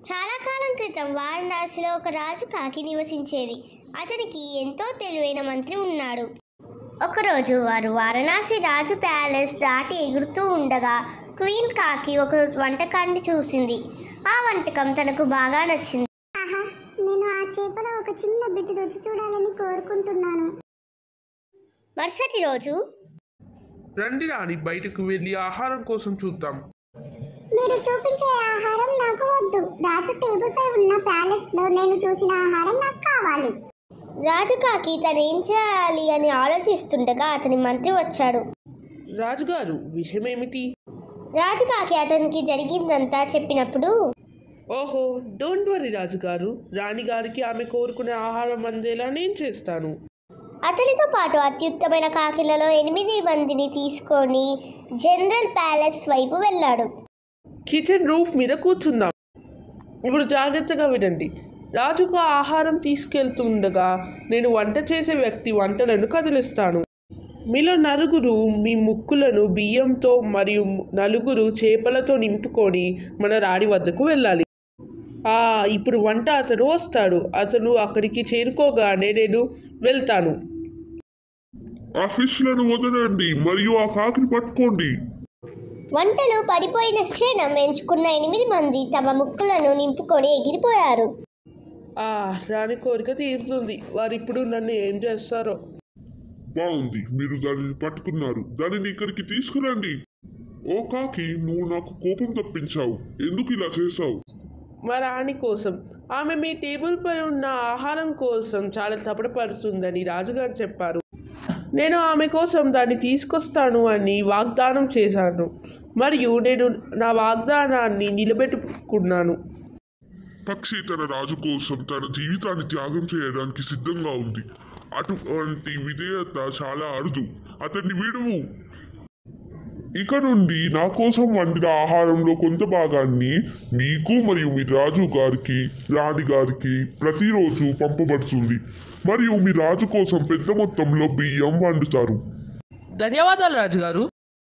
చాలా కాలం క్రితం వారణాసిలో ఒక రాజు కాకి నివసించేది. అతనికి ఎంతో తెలివైన మంత్రి ఉన్నాడు. ఒకరోజు వారు వారణాసి రాజు ప్యాలెస్ దాటి ఎగురుతూ ఉండగా క్వీన్ కాకి ఒక వంటకాన్ని చూసింది. ఆ వంటకం తనకు బాగా నచ్చింది. ఆహా, నేను ఆ చేపలో ఒక చిన్న బిడ్డ రుచి చూడాలని కోరుకుంటున్నాను. మరుసటి రోజు, రండి రాణి, బయటకు వెళ్ళి ఆహారం కోసం చూద్దాం. మీరు చూపించే ఆహారం నాకు వద్దు. రాజు టేబుల్ పై ఉన్న ప్యాలెస్ లో నేను చూసిన ఆహారం నాకు కావాలి. రాజు కాకి తనేం చేయాలి అని ఆలోచిస్తుండగా అతని మంత్రి వచ్చాడు. రాజుగారు, విషయం ఏమిటి? రాజు కాకి అతనికి జరిగిందంతా చెప్పినప్పుడు, ఓహో, డోంట్ వరీ రాజుగారు, రాణిగారికి ఆమె కోరుకునే ఆహారం అందేలా నేను చేస్తాను. అతనితో పాటు అత్యుత్తమైన కాకిలలో 8 మందిని తీసుకొని జనరల్ ప్యాలెస్ వైపు వెళ్ళాడు. కిచెన్ రూఫ్ మీద కూర్చుందాం. ఇప్పుడు జాగ్రత్తగా వినండి. రాజుకు ఆహారం తీసుకెళ్తుండగా నేను వంట చేసే వ్యక్తి వంటలను కదిలిస్తాను. మీలో నలుగురు మీ ముక్కులను బియ్యంతో మరియు నలుగురు చేపలతో నింపుకొని మన రాణి వద్దకు వెళ్ళాలి. ఇప్పుడు వంట అతను వస్తాడు. అతను అక్కడికి చేరుకోగానే నేను వెళ్తాను. ఆ ఫిష్లను వదలండి మరియు ఆ కాకిని పట్టుకోండి. వంటలు పడిపోయిన క్షణం ఎంచుకున్న 8 మంది తమ ముక్కులను నింపుకొని ఎగిరిపోయారు. రాణి కోరిక తీరుతుంది. వారు ఇప్పుడు నన్ను ఏం చేస్తారో. బాగుంది, మీరు దానిని పట్టుకున్నారు. దానిని ఇక్కడికి తీసుకురండి. ఓ కాకి, నువ్వు నాకు కోపం తప్పించావు. ఎందుకు ఇలా చేశావు? మా రాణి కోసం. ఆమె మీ టేబుల్ పై ఉన్న ఆహారం కోసం చాలా తపడపడుతుందని రాజుగారు చెప్పారు. నేను ఆమె కోసం దాన్ని తీసుకొస్తాను అని వాగ్దానం చేశాను మరియు నేను నా వాగ్దానాన్ని నిలబెట్టుకున్నాను. పక్షి తన రాజు కోసం తన జీవితాన్ని త్యాగం చేయడానికి సిద్ధంగా ఉంది. అటువంటి విధేయత చాలా అరుదు. అతన్ని విడువు. ఇక నుండి నా కోసం వండిన ఆహారంలో కొంత భాగాన్ని మీకు మరియు మీ రాజు గారికి, రాణి గారికి ప్రతిరోజు పంపబడుతుంది. మరియు మీ రాజు కోసం పెద్ద మొత్తంలో బియ్యం వండుతారు. ధన్యవాదాలు రాజుగారు.